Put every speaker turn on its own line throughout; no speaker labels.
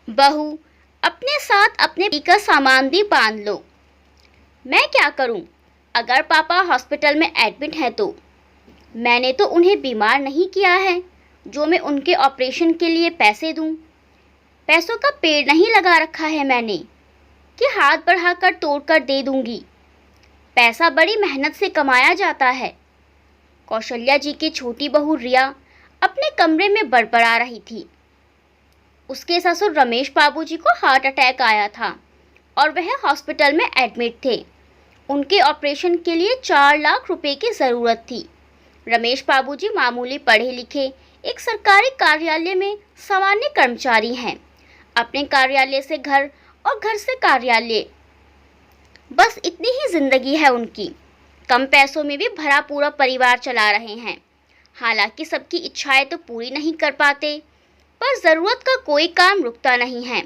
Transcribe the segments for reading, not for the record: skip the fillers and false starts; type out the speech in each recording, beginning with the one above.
बहू, अपने साथ अपने पति का सामान भी बांध लो। मैं क्या करूं? अगर पापा हॉस्पिटल में एडमिट हैं तो? मैंने तो उन्हें बीमार नहीं किया है जो मैं उनके ऑपरेशन के लिए पैसे दूं। पैसों का पेड़ नहीं लगा रखा है मैंने कि हाथ बढ़ाकर तोड़कर दे दूंगी। पैसा बड़ी मेहनत से कमाया जाता है। कौशल्या जी की छोटी बहू रिया अपने कमरे में बड़बड़ा रही थी। उसके ससुर रमेश बाबूजी को हार्ट अटैक आया था और वह हॉस्पिटल में एडमिट थे। उनके ऑपरेशन के लिए 4 लाख रुपए की ज़रूरत थी। रमेश बाबूजी मामूली पढ़े लिखे एक सरकारी कार्यालय में सामान्य कर्मचारी हैं। अपने कार्यालय से घर और घर से कार्यालय, बस इतनी ही जिंदगी है उनकी। कम पैसों में भी भरा पूरा परिवार चला रहे हैं। हालांकि सबकी इच्छाएं तो पूरी नहीं कर पाते, पर ज़रूरत का कोई काम रुकता नहीं है।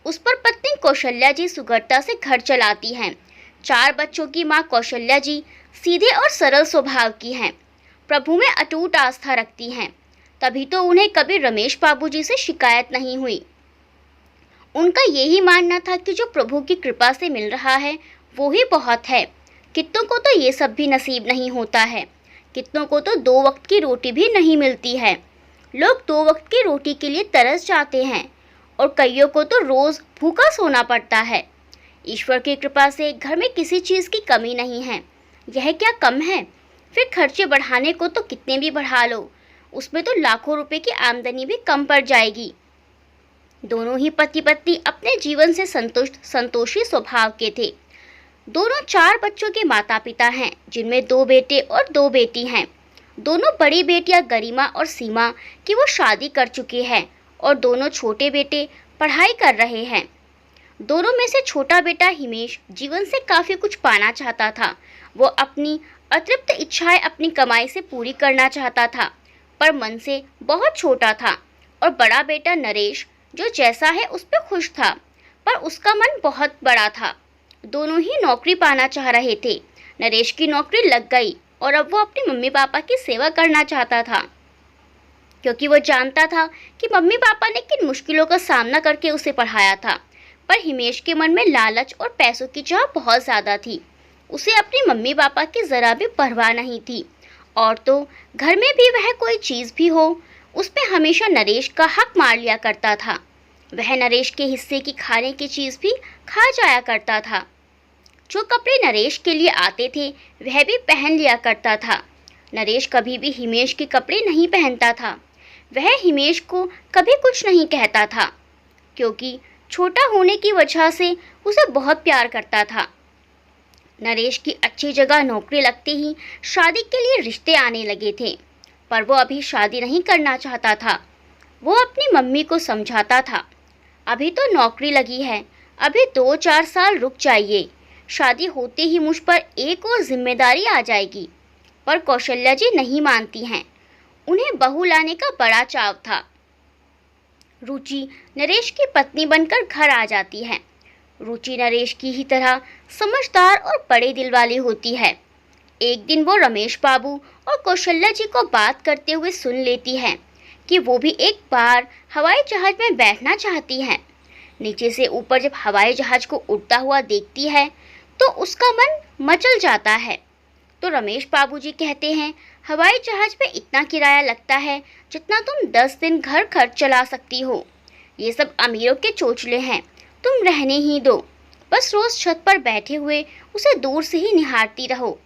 उस पर पत्नी कौशल्या जी सुगढ़ता से घर चलाती हैं। 4 बच्चों की मां कौशल्या जी सीधे और सरल स्वभाव की हैं। प्रभु में अटूट आस्था रखती हैं। तभी तो उन्हें कभी रमेश बाबूजी से शिकायत नहीं हुई। उनका यही मानना था कि जो प्रभु की कृपा से मिल रहा है वो ही बहुत है। कितनों को तो ये सब भी नसीब नहीं होता है। कितनों को तो 2 वक्त की रोटी भी नहीं मिलती है। लोग 2 वक्त की रोटी के लिए तरस जाते हैं और कईयों को तो रोज भूखा सोना पड़ता है। ईश्वर की कृपा से घर में किसी चीज़ की कमी नहीं है। यह क्या कम है? फिर खर्चे बढ़ाने को तो कितने भी बढ़ा लो, उसमें तो लाखों रुपए की आमदनी भी कम पड़ जाएगी। दोनों ही पति पत्नी अपने जीवन से संतोषी स्वभाव के थे। दोनों 4 बच्चों के माता पिता हैं, जिनमें 2 बेटे और 2 बेटी हैं। दोनों बड़ी बेटियां गरिमा और सीमा की वो शादी कर चुकी हैं और दोनों छोटे बेटे पढ़ाई कर रहे हैं। दोनों में से छोटा बेटा हिमेश जीवन से काफ़ी कुछ पाना चाहता था। वो अपनी अतृप्त इच्छाएं अपनी कमाई से पूरी करना चाहता था, पर मन से बहुत छोटा था। और बड़ा बेटा नरेश जो जैसा है उस पर खुश था, पर उसका मन बहुत बड़ा था। दोनों ही नौकरी पाना चाह रहे थे। नरेश की नौकरी लग गई और अब वो अपने मम्मी पापा की सेवा करना चाहता था, क्योंकि वो जानता था कि मम्मी पापा ने किन मुश्किलों का सामना करके उसे पढ़ाया था। पर हिमेश के मन में लालच और पैसों की चाह बहुत ज़्यादा थी। उसे अपनी मम्मी पापा की ज़रा भी परवाह नहीं थी। और तो घर में भी वह कोई चीज़ भी हो, उस पर हमेशा नरेश का हक मार लिया करता था। वह नरेश के हिस्से की खाने की चीज़ भी खा जाया करता था। जो कपड़े नरेश के लिए आते थे वह भी पहन लिया करता था। नरेश कभी भी हिमेश के कपड़े नहीं पहनता था। वह हिमेश को कभी कुछ नहीं कहता था, क्योंकि छोटा होने की वजह से उसे बहुत प्यार करता था। नरेश की अच्छी जगह नौकरी लगते ही शादी के लिए रिश्ते आने लगे थे, पर वो अभी शादी नहीं करना चाहता था। वो अपनी मम्मी को समझाता था, अभी तो नौकरी लगी है, अभी 2-4 साल रुक जाइए, शादी होते ही मुझ पर एक और जिम्मेदारी आ जाएगी। पर कौशल्या जी नहीं मानती हैं। उन्हें बहू लाने का बड़ा चाव था। रुचि नरेश की पत्नी बनकर घर आ जाती है। रुचि नरेश की ही तरह समझदार और बड़े दिल वाली होती है। एक दिन वो रमेश बाबू और कौशल्या जी को बात करते हुए सुन लेती है कि वो भी एक बार हवाई जहाज में बैठना चाहती हैं। नीचे से ऊपर जब हवाई जहाज को उड़ता हुआ देखती है तो उसका मन मचल जाता है। तो रमेश बाबूजी कहते हैं, हवाई जहाज में इतना किराया लगता है जितना तुम 10 दिन घर खर्च चला सकती हो। ये सब अमीरों के चोचले हैं, तुम रहने ही दो। बस रोज छत पर बैठे हुए उसे दूर से ही निहारती रहो।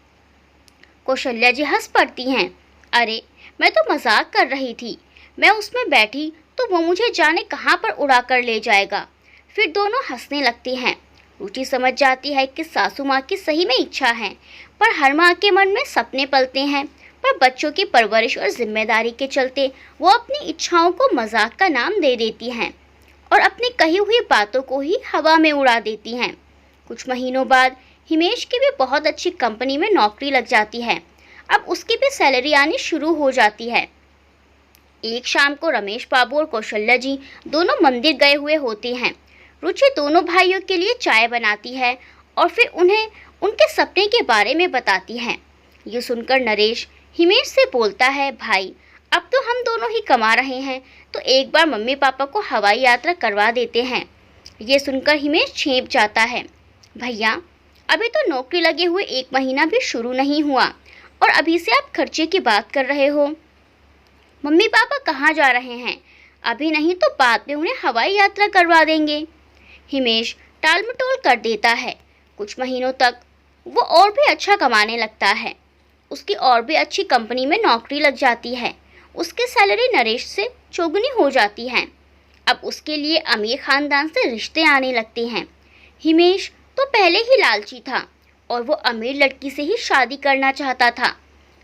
कौशल्या जी हंस पड़ती हैं, अरे मैं तो मजाक कर रही थी। मैं उसमें बैठी तो वो मुझे जाने कहाँ पर उड़ा कर ले जाएगा। फिर दोनों हंसने लगती हैं। रुचि समझ जाती है कि सासू माँ की सही में इच्छा है, पर हर माँ के मन में सपने पलते हैं। पर बच्चों की परवरिश और जिम्मेदारी के चलते वो अपनी इच्छाओं को मजाक का नाम दे देती हैं और अपनी कही हुई बातों को ही हवा में उड़ा देती हैं। कुछ महीनों बाद हिमेश की भी बहुत अच्छी कंपनी में नौकरी लग जाती है। अब उसकी भी सैलरी आनी शुरू हो जाती है। एक शाम को रमेश बाबू और कौशल्या जी दोनों मंदिर गए हुए होते हैं। रुचि दोनों भाइयों के लिए चाय बनाती है और फिर उन्हें उनके सपने के बारे में बताती है। ये सुनकर नरेश हिमेश से बोलता है, भाई अब तो हम दोनों ही कमा रहे हैं, तो एक बार मम्मी पापा को हवाई यात्रा करवा देते हैं। ये सुनकर हिमेश छेंप जाता है। भैया, अभी तो नौकरी लगे हुए 1 महीना भी शुरू नहीं हुआ और अभी से आप खर्चे की बात कर रहे हो। मम्मी पापा कहाँ जा रहे हैं? अभी नहीं तो बाद में उन्हें हवाई यात्रा करवा देंगे। हिमेश टाल मटोल कर देता है। कुछ महीनों तक वो और भी अच्छा कमाने लगता है। उसकी और भी अच्छी कंपनी में नौकरी लग जाती है। उसकी सैलरी नरेश से चौगुनी हो जाती है। अब उसके लिए अमीर खानदान से रिश्ते आने लगते हैं। हिमेश तो पहले ही लालची था और वो अमीर लड़की से ही शादी करना चाहता था।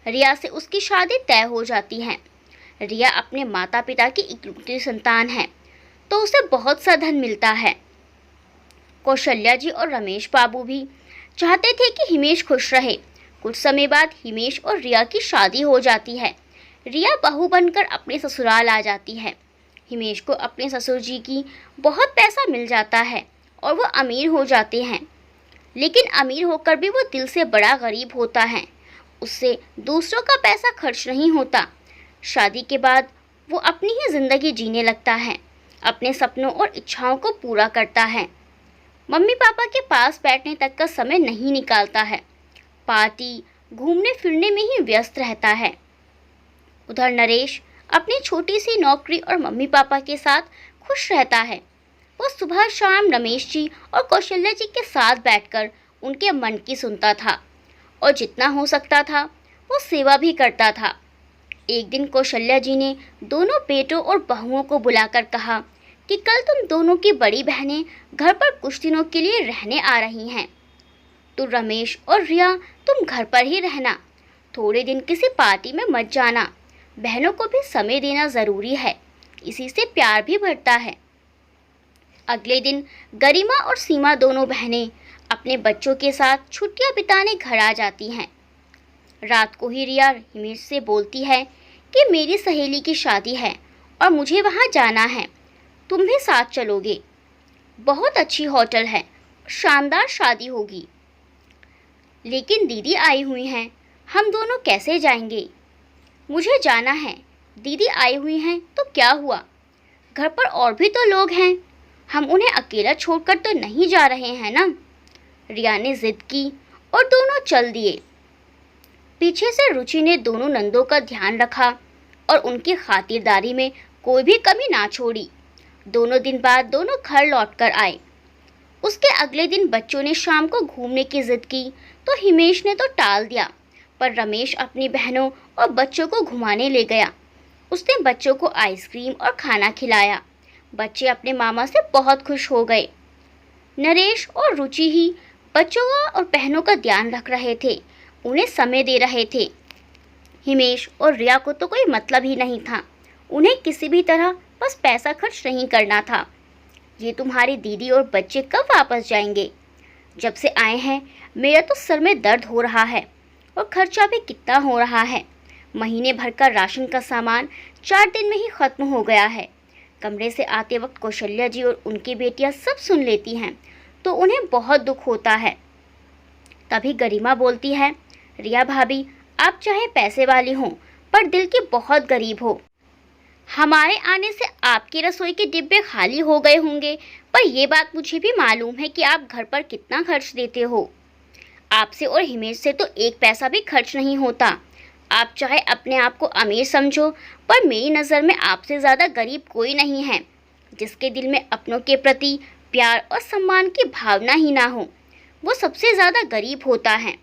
रिया से उसकी शादी तय हो जाती है। रिया अपने माता पिता की इकलौती संतान है, तो उसे बहुत सा धन मिलता है। कौशल्या जी और रमेश बाबू भी चाहते थे कि हिमेश खुश रहे। कुछ समय बाद हिमेश और रिया की शादी हो जाती है। रिया बहू बनकर अपने ससुराल आ जाती है। हिमेश को अपने ससुर जी की बहुत पैसा मिल जाता है और वो अमीर हो जाते हैं। लेकिन अमीर होकर भी वो दिल से बड़ा गरीब होता है। उससे दूसरों का पैसा खर्च नहीं होता। शादी के बाद वो अपनी ही ज़िंदगी जीने लगता है। अपने सपनों और इच्छाओं को पूरा करता है। मम्मी पापा के पास बैठने तक का समय नहीं निकालता है। पार्टी, घूमने फिरने में ही व्यस्त रहता है। उधर नरेश अपनी छोटी सी नौकरी और मम्मी पापा के साथ खुश रहता है। वो सुबह शाम रमेश जी और कौशल्या जी के साथ बैठकर उनके मन की सुनता था और जितना हो सकता था वो सेवा भी करता था। एक दिन कौशल्या जी ने दोनों बेटों और बहुओं को बुलाकर कहा कि कल तुम दोनों की बड़ी बहनें घर पर कुछ दिनों के लिए रहने आ रही हैं। तो रमेश और रिया, तुम घर पर ही रहना, थोड़े दिन किसी पार्टी में मत जाना। बहनों को भी समय देना ज़रूरी है, इसी से प्यार भी बढ़ता है। अगले दिन गरिमा और सीमा दोनों बहनें अपने बच्चों के साथ छुट्टियां बिताने घर आ जाती हैं। रात को ही रिया हिमेश से बोलती है कि मेरी सहेली की शादी है और मुझे वहां जाना है, तुम भी साथ चलोगे। बहुत अच्छी होटल है, शानदार शादी होगी। लेकिन दीदी आई हुई हैं, हम दोनों कैसे जाएंगे? मुझे जाना है, दीदी आई हुई हैं तो क्या हुआ, घर पर और भी तो लोग हैं, हम उन्हें अकेला छोड़कर तो नहीं जा रहे हैं ना। रिया ने जिद की और दोनों चल दिए। पीछे से रुचि ने दोनों नंदों का ध्यान रखा और उनकी खातिरदारी में कोई भी कमी ना छोड़ी। दोनों दिन बाद दोनों घर लौटकर आए। उसके अगले दिन बच्चों ने शाम को घूमने की जिद की तो हिमेश ने तो टाल दिया, पर रमेश अपनी बहनों और बच्चों को घुमाने ले गया। उसने बच्चों को आइसक्रीम और खाना खिलाया। बच्चे अपने मामा से बहुत खुश हो गए। नरेश और रुचि ही बच्चों और बहनों का ध्यान रख रहे थे, उन्हें समय दे रहे थे। हिमेश और रिया को तो कोई मतलब ही नहीं था, उन्हें किसी भी तरह बस पैसा खर्च नहीं करना था। ये तुम्हारी दीदी और बच्चे कब वापस जाएंगे? जब से आए हैं मेरा तो सर में दर्द हो रहा है और खर्चा भी कितना हो रहा है। महीने भर का राशन का सामान 4 दिन में ही खत्म हो गया है। कमरे से आते वक्त कौशल्या जी और उनकी बेटियां सब सुन लेती हैं तो उन्हें बहुत दुख होता है। तभी गरिमा बोलती है, रिया भाभी, आप चाहे पैसे वाली हों पर दिल की बहुत गरीब हो। हमारे आने से आपकी रसोई के डिब्बे खाली हो गए होंगे, पर यह बात मुझे भी मालूम है कि आप घर पर कितना खर्च देते हो। आपसे और हिमेश से तो एक पैसा भी खर्च नहीं होता। आप चाहे अपने आप को अमीर समझो, पर मेरी नज़र में आपसे ज़्यादा गरीब कोई नहीं है। जिसके दिल में अपनों के प्रति प्यार और सम्मान की भावना ही ना हो, वो सबसे ज़्यादा गरीब होता है।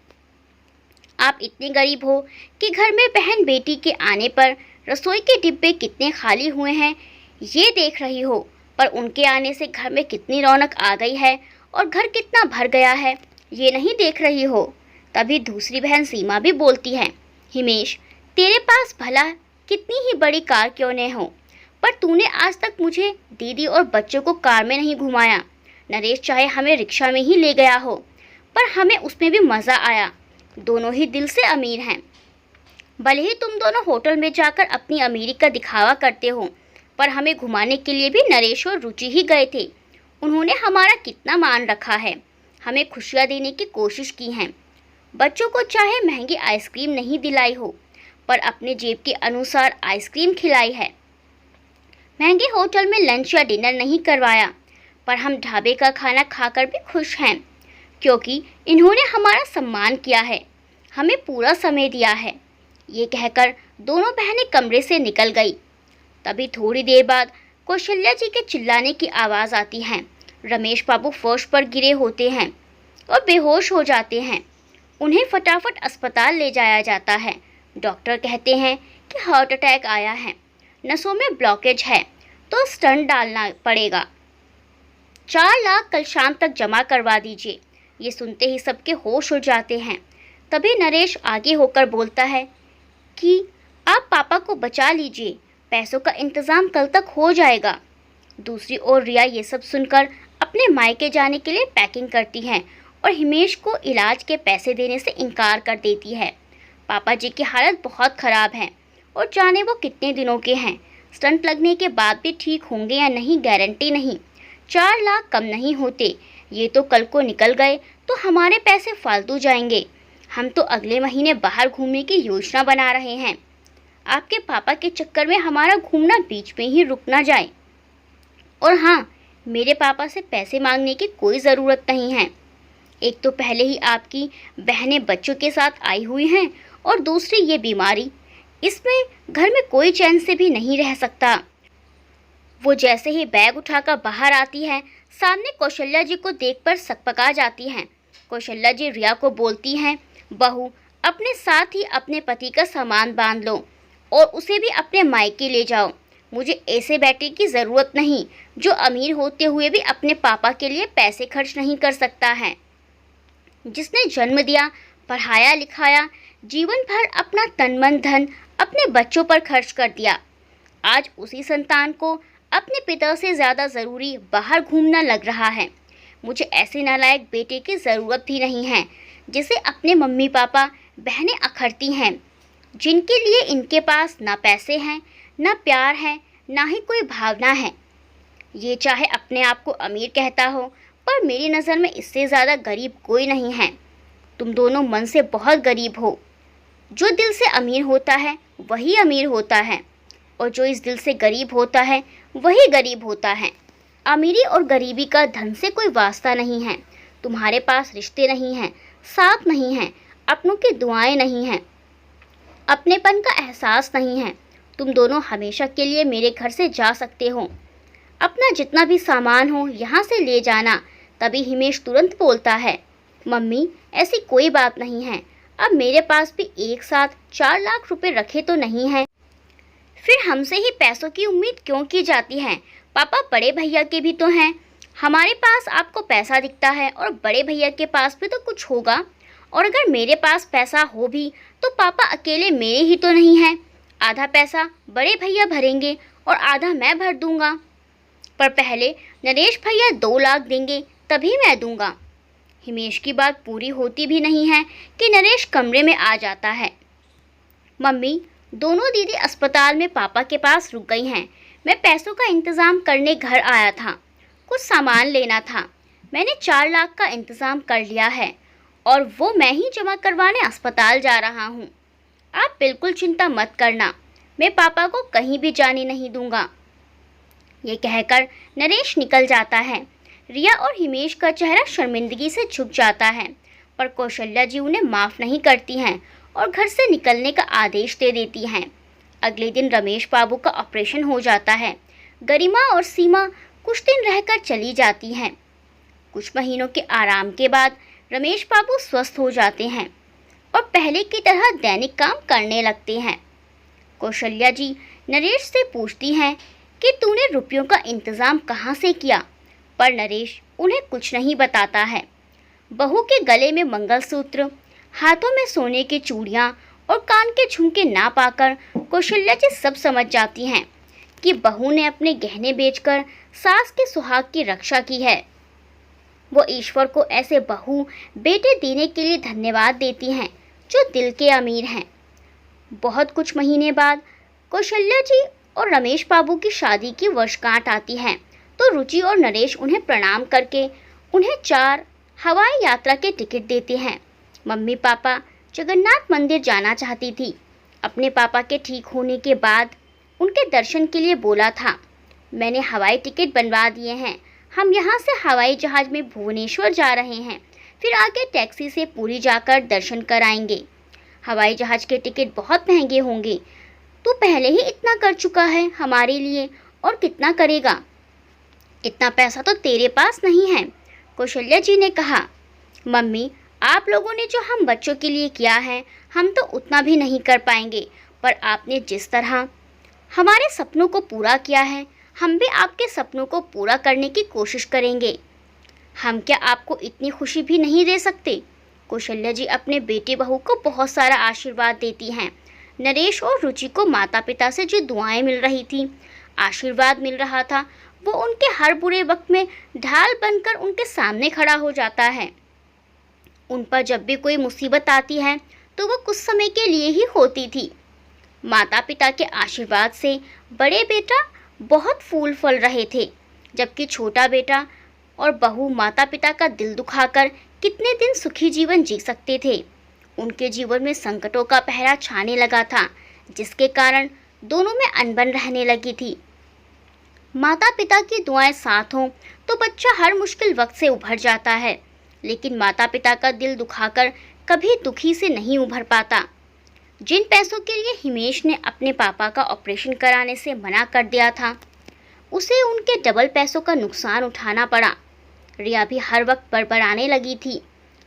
आप इतने गरीब हो कि घर में बहन बेटी के आने पर रसोई के डिब्बे कितने खाली हुए हैं ये देख रही हो, पर उनके आने से घर में कितनी रौनक आ गई है और घर कितना भर गया है ये नहीं देख रही हो। तभी दूसरी बहन सीमा भी बोलती है, हिमेश, तेरे पास भला कितनी ही बड़ी कार क्यों न हो, पर तूने आज तक मुझे, दीदी और बच्चों को कार में नहीं घुमाया। नरेश चाहे हमें रिक्शा में ही ले गया हो, पर हमें उसमें भी मज़ा आया। दोनों ही दिल से अमीर हैं। भले ही तुम दोनों होटल में जाकर अपनी अमीरी का दिखावा करते हो, पर हमें घुमाने के लिए भी नरेश और रुचि ही गए थे। उन्होंने हमारा कितना मान रखा है, हमें खुशियाँ देने की कोशिश की हैं। बच्चों को चाहे महंगी आइसक्रीम नहीं दिलाई हो, पर अपने जेब के अनुसार आइसक्रीम खिलाई है। महंगे होटल में लंच या डिनर नहीं करवाया, पर हम ढाबे का खाना खाकर भी खुश हैं, क्योंकि इन्होंने हमारा सम्मान किया है, हमें पूरा समय दिया है। ये कहकर दोनों बहनें कमरे से निकल गई। तभी थोड़ी देर बाद कौशल्या जी के चिल्लाने की आवाज़ आती है। रमेश बाबू फर्श पर गिरे होते हैं और बेहोश हो जाते हैं। उन्हें फटाफट अस्पताल ले जाया जाता है। डॉक्टर कहते हैं कि हार्ट अटैक आया है, नसों में ब्लॉकेज है, तो स्टंट डालना पड़ेगा। 4 लाख कल शाम तक जमा करवा दीजिए। ये सुनते ही सबके होश उड़ जाते हैं। तभी नरेश आगे होकर बोलता है कि आप पापा को बचा लीजिए, पैसों का इंतज़ाम कल तक हो जाएगा। दूसरी ओर रिया ये सब सुनकर अपने मायके जाने के लिए पैकिंग करती है और हिमेश को इलाज के पैसे देने से इनकार कर देती है। पापा जी की हालत बहुत ख़राब है और जाने वो कितने दिनों के हैं। स्टंट लगने के बाद भी ठीक होंगे या नहीं गारंटी नहीं। 4 लाख कम नहीं होते। ये तो कल को निकल गए तो हमारे पैसे फालतू जाएंगे। हम तो अगले महीने बाहर घूमने की योजना बना रहे हैं। आपके पापा के चक्कर में हमारा घूमना बीच में ही रुक ना जाए। और हाँ, मेरे पापा से पैसे मांगने की कोई ज़रूरत नहीं है। एक तो पहले ही आपकी बहनें बच्चों के साथ आई हुई हैं और दूसरी ये बीमारी, इसमें घर में कोई चैन से भी नहीं रह सकता। वो जैसे ही बैग उठाकर बाहर आती है, सामने कौशल्या जी को देखकर सकपका जाती हैं। कौशल्या जी रिया को बोलती हैं, बहू अपने साथ ही अपने पति का सामान बांध लो और उसे भी अपने मायके ले जाओ। मुझे ऐसे बेटे की ज़रूरत नहीं जो अमीर होते हुए भी अपने पापा के लिए पैसे खर्च नहीं कर सकता है। जिसने जन्म दिया, पढ़ाया लिखाया, जीवन भर अपना तन मन धन अपने बच्चों पर खर्च कर दिया, आज उसी संतान को अपने पिता से ज़्यादा ज़रूरी बाहर घूमना लग रहा है। मुझे ऐसे नालायक बेटे की ज़रूरत भी नहीं है जिसे अपने मम्मी पापा बहनें अखरती हैं, जिनके लिए इनके पास ना पैसे हैं, ना प्यार है, ना ही कोई भावना है। ये चाहे अपने आप को अमीर कहता हो, पर मेरी नज़र में इससे ज़्यादा गरीब कोई नहीं है। तुम दोनों मन से बहुत गरीब हो। जो दिल से अमीर होता है वही अमीर होता है, और जो इस दिल से गरीब होता है वही गरीब होता है। अमीरी और गरीबी का धन से कोई वास्ता नहीं है। तुम्हारे पास रिश्ते नहीं हैं, साथ नहीं है, अपनों की दुआएं नहीं हैं, अपनेपन का एहसास नहीं है। तुम दोनों हमेशा के लिए मेरे घर से जा सकते हो। अपना जितना भी सामान हो यहाँ से ले जाना। तभी हिमेश तुरंत बोलता है, मम्मी ऐसी कोई बात नहीं है। अब मेरे पास भी एक साथ 4 लाख रुपए रखे तो नहीं हैं। फिर हमसे ही पैसों की उम्मीद क्यों की जाती है? पापा बड़े भैया के भी तो हैं। हमारे पास आपको पैसा दिखता है और बड़े भैया के पास भी तो कुछ होगा। और अगर मेरे पास पैसा हो भी तो पापा अकेले मेरे ही तो नहीं हैं। आधा पैसा बड़े भैया भरेंगे और आधा मैं भर दूंगा। पर पहले नरेश भैया 2 लाख देंगे तभी मैं दूंगा। हिमेश की बात पूरी होती भी नहीं है कि नरेश कमरे में आ जाता है। मम्मी, दोनों दीदी अस्पताल में पापा के पास रुक गई हैं। मैं पैसों का इंतज़ाम करने घर आया था, कुछ सामान लेना था। मैंने 4 लाख का इंतज़ाम कर लिया है और वो मैं ही जमा करवाने अस्पताल जा रहा हूँ। आप बिल्कुल चिंता मत करना, मैं पापा को कहीं भी जाने नहीं दूंगा। ये कहकर नरेश निकल जाता है। रिया और हिमेश का चेहरा शर्मिंदगी से झुक जाता है, पर कौशल्या जी उन्हें माफ़ नहीं करती हैं और घर से निकलने का आदेश दे देती हैं। अगले दिन रमेश बाबू का ऑपरेशन हो जाता है। गरिमा और सीमा कुछ दिन रहकर चली जाती हैं। कुछ महीनों के आराम के बाद रमेश बाबू स्वस्थ हो जाते हैं और पहले की तरह दैनिक काम करने लगते हैं। कौशल्या जी नरेश से पूछती हैं कि तूने रुपयों का इंतज़ाम कहाँ से किया, पर नरेश उन्हें कुछ नहीं बताता है। बहू के गले में मंगलसूत्र, हाथों में सोने की चूड़ियाँ और कान के झुमके ना पाकर कौशल्या जी सब समझ जाती हैं कि बहू ने अपने गहने बेचकर सास के सुहाग की रक्षा की है। वो ईश्वर को ऐसे बहू बेटे देने के लिए धन्यवाद देती हैं जो दिल के अमीर हैं। बहुत कुछ महीने बाद कौशल्या जी और रमेश बाबू की शादी की वर्षगांठ आती है, तो रुचि और नरेश उन्हें प्रणाम करके उन्हें 4 हवाई यात्रा के टिकट देते हैं। मम्मी पापा जगन्नाथ मंदिर जाना चाहती थी। अपने पापा के ठीक होने के बाद उनके दर्शन के लिए बोला था। मैंने हवाई टिकट बनवा दिए हैं। हम यहाँ से हवाई जहाज़ में भुवनेश्वर जा रहे हैं, फिर आगे टैक्सी से पुरी जाकर दर्शन कराएंगे। हवाई जहाज़ के टिकट बहुत महंगे होंगे। तू पहले ही इतना कर चुका है हमारे लिए, और कितना करेगा? इतना पैसा तो तेरे पास नहीं है, कौशल्या जी ने कहा। मम्मी, आप लोगों ने जो हम बच्चों के लिए किया है, हम तो उतना भी नहीं कर पाएंगे, पर आपने जिस तरह हमारे सपनों को पूरा किया है, हम भी आपके सपनों को पूरा करने की कोशिश करेंगे। हम क्या आपको इतनी खुशी भी नहीं दे सकते? कौशल्या जी अपने बेटे बहू को बहुत सारा आशीर्वाद देती हैं। नरेश और रुचि को माता पिता से जो दुआएं मिल रही थी, आशीर्वाद मिल रहा था, वो उनके हर बुरे वक्त में ढाल बनकर उनके सामने खड़ा हो जाता है। उन पर जब भी कोई मुसीबत आती है तो वो कुछ समय के लिए ही होती थी। माता पिता के आशीर्वाद से बड़े बेटा बहुत फूल फल रहे थे, जबकि छोटा बेटा और बहू माता पिता का दिल दुखाकर कितने दिन सुखी जीवन जी सकते थे। उनके जीवन में संकटों का पहरा छाने लगा था, जिसके कारण दोनों में अनबन रहने लगी थी। माता पिता की दुआएं साथ हों तो बच्चा हर मुश्किल वक्त से उभर जाता है, लेकिन माता पिता का दिल दुखाकर कभी दुखी से नहीं उभर पाता। जिन पैसों के लिए हिमेश ने अपने पापा का ऑपरेशन कराने से मना कर दिया था, उसे उनके डबल पैसों का नुकसान उठाना पड़ा। रिया भी हर वक्त बड़बड़ाने लगी थी,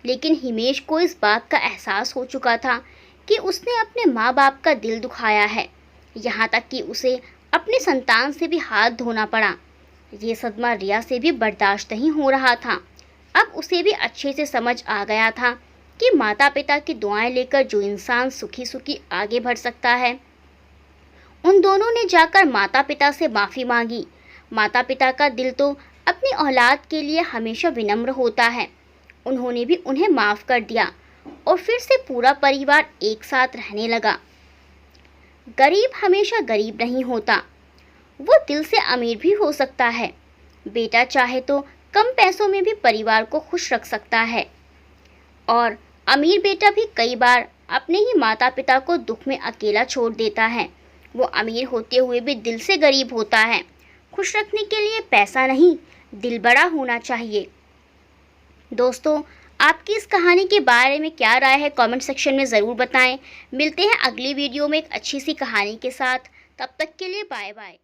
लेकिन हिमेश को इस बात का एहसास हो चुका था कि उसने अपने माँ बाप का दिल दुखाया है, यहाँ तक कि उसे अपनी संतान से भी हाथ धोना पड़ा। ये सदमा रिया से भी बर्दाश्त नहीं हो रहा था। अब उसे भी अच्छे से समझ आ गया था कि माता पिता की दुआएं लेकर जो इंसान सुखी सुखी आगे बढ़ सकता है। उन दोनों ने जाकर माता पिता से माफ़ी मांगी। माता पिता का दिल तो अपनी औलाद के लिए हमेशा विनम्र होता है। उन्होंने भी उन्हें माफ़ कर दिया और फिर से पूरा परिवार एक साथ रहने लगा। गरीब हमेशा गरीब नहीं होता, वो दिल से अमीर भी हो सकता है। बेटा चाहे तो कम पैसों में भी परिवार को खुश रख सकता है, और अमीर बेटा भी कई बार अपने ही माता पिता को दुख में अकेला छोड़ देता है। वो अमीर होते हुए भी दिल से गरीब होता है। खुश रखने के लिए पैसा नहीं, दिल बड़ा होना चाहिए। दोस्तों, आपकी इस कहानी के बारे में क्या राय है, कमेंट सेक्शन में ज़रूर बताएं। मिलते हैं अगली वीडियो में एक अच्छी सी कहानी के साथ। तब तक के लिए बाय बाय।